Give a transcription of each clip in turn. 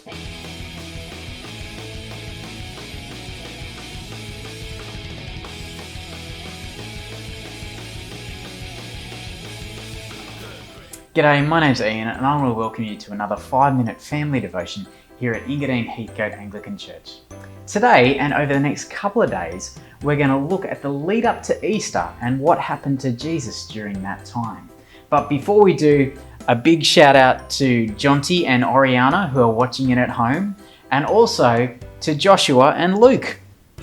G'day, my name's Ian and I want to welcome you to another 5-minute family devotion here at Engadine Heathcote Anglican Church. Today and over the next couple of days, we're going to look at the lead up to Easter and what happened to Jesus during that time. But before we do, a big shout out to Jonty and Oriana who are watching in at home, and also to Joshua and Luke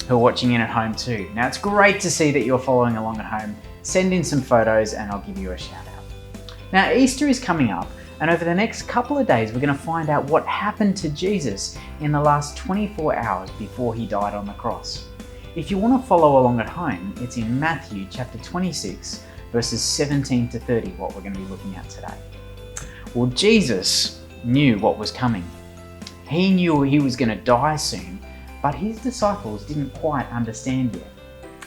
who are watching in at home too. Now it's great to see that you're following along at home. Send in some photos and I'll give you a shout out. Now Easter is coming up, and over the next couple of days we're going to find out what happened to Jesus in the last 24 hours before he died on the cross. If you want to follow along at home, it's in Matthew chapter 26 verses 17 to 30 what we're going to be looking at today. Well, Jesus knew what was coming. He knew he was going to die soon, but his disciples didn't quite understand yet.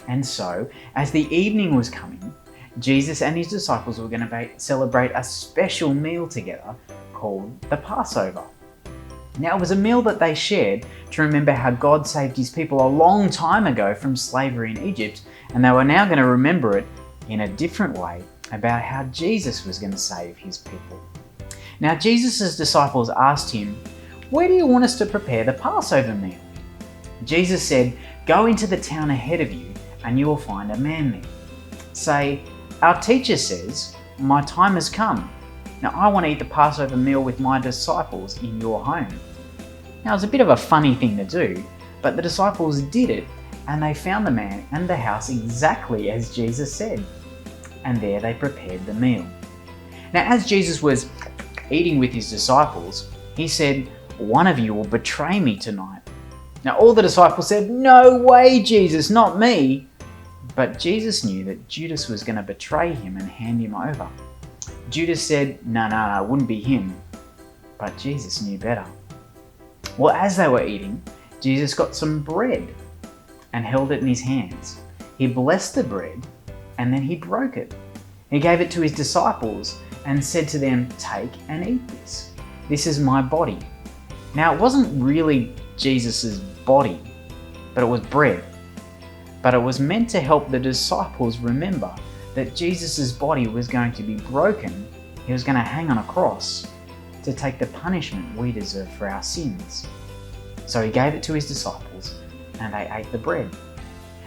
And so, as the evening was coming, Jesus and his disciples were going to celebrate a special meal together called the Passover. Now, it was a meal that they shared to remember how God saved his people a long time ago from slavery in Egypt, and they were now going to remember it in a different way about how Jesus was going to save his people. Now, Jesus' disciples asked him, "Where do you want us to prepare the Passover meal?" Jesus said, "Go into the town ahead of you and you will find a man there. Say, 'Our teacher says, my time has come. Now I want to eat the Passover meal with my disciples in your home.'" Now it's a bit of a funny thing to do, but the disciples did it and they found the man and the house exactly as Jesus said. And there they prepared the meal. Now as Jesus was eating with his disciples, he said, "One of you will betray me tonight." Now all the disciples said, "No way, Jesus, not me." But Jesus knew that Judas was going to betray him and hand him over. Judas said, No, it wouldn't be him. But Jesus knew better. Well, as they were eating, Jesus got some bread and held it in his hands. He blessed the bread and then he broke it. He gave it to his disciples and said to them, "Take and eat this. This is my body." Now, it wasn't really Jesus' body, but it was bread. But it was meant to help the disciples remember that Jesus' body was going to be broken. He was going to hang on a cross to take the punishment we deserve for our sins. So he gave it to his disciples and they ate the bread.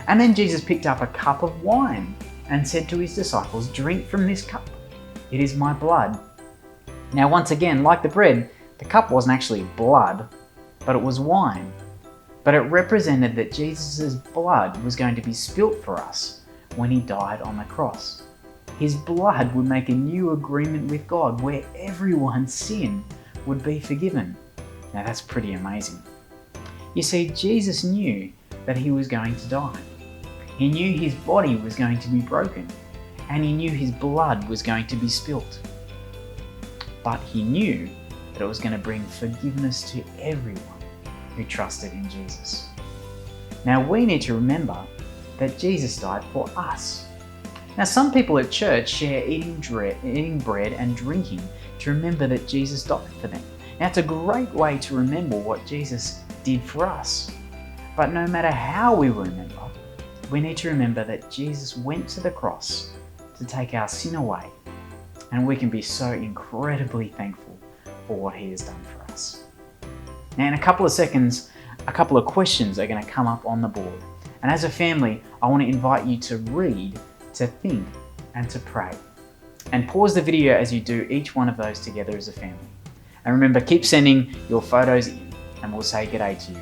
And then Jesus picked up a cup of wine and said to his disciples, "Drink from this cup. It is my blood." Now once again, like the bread, the cup wasn't actually blood, but it was wine. But it represented that Jesus' blood was going to be spilt for us when he died on the cross. His blood would make a new agreement with God where everyone's sin would be forgiven. Now that's pretty amazing. You see, Jesus knew that he was going to die. He knew his body was going to be broken, and he knew his blood was going to be spilt. But he knew that it was going to bring forgiveness to everyone who trusted in Jesus. Now we need to remember that Jesus died for us. Now some people at church share eating bread and drinking to remember that Jesus died for them. Now it's a great way to remember what Jesus did for us. But no matter how we remember, we need to remember that Jesus went to the cross to take our sin away, and we can be so incredibly thankful for what he has done for us. Now in a couple of seconds, a couple of questions are going to come up on the board. And as a family, I want to invite you to read, to think, and to pray. And pause the video as you do each one of those together as a family. And remember, keep sending your photos in and we'll say g'day to you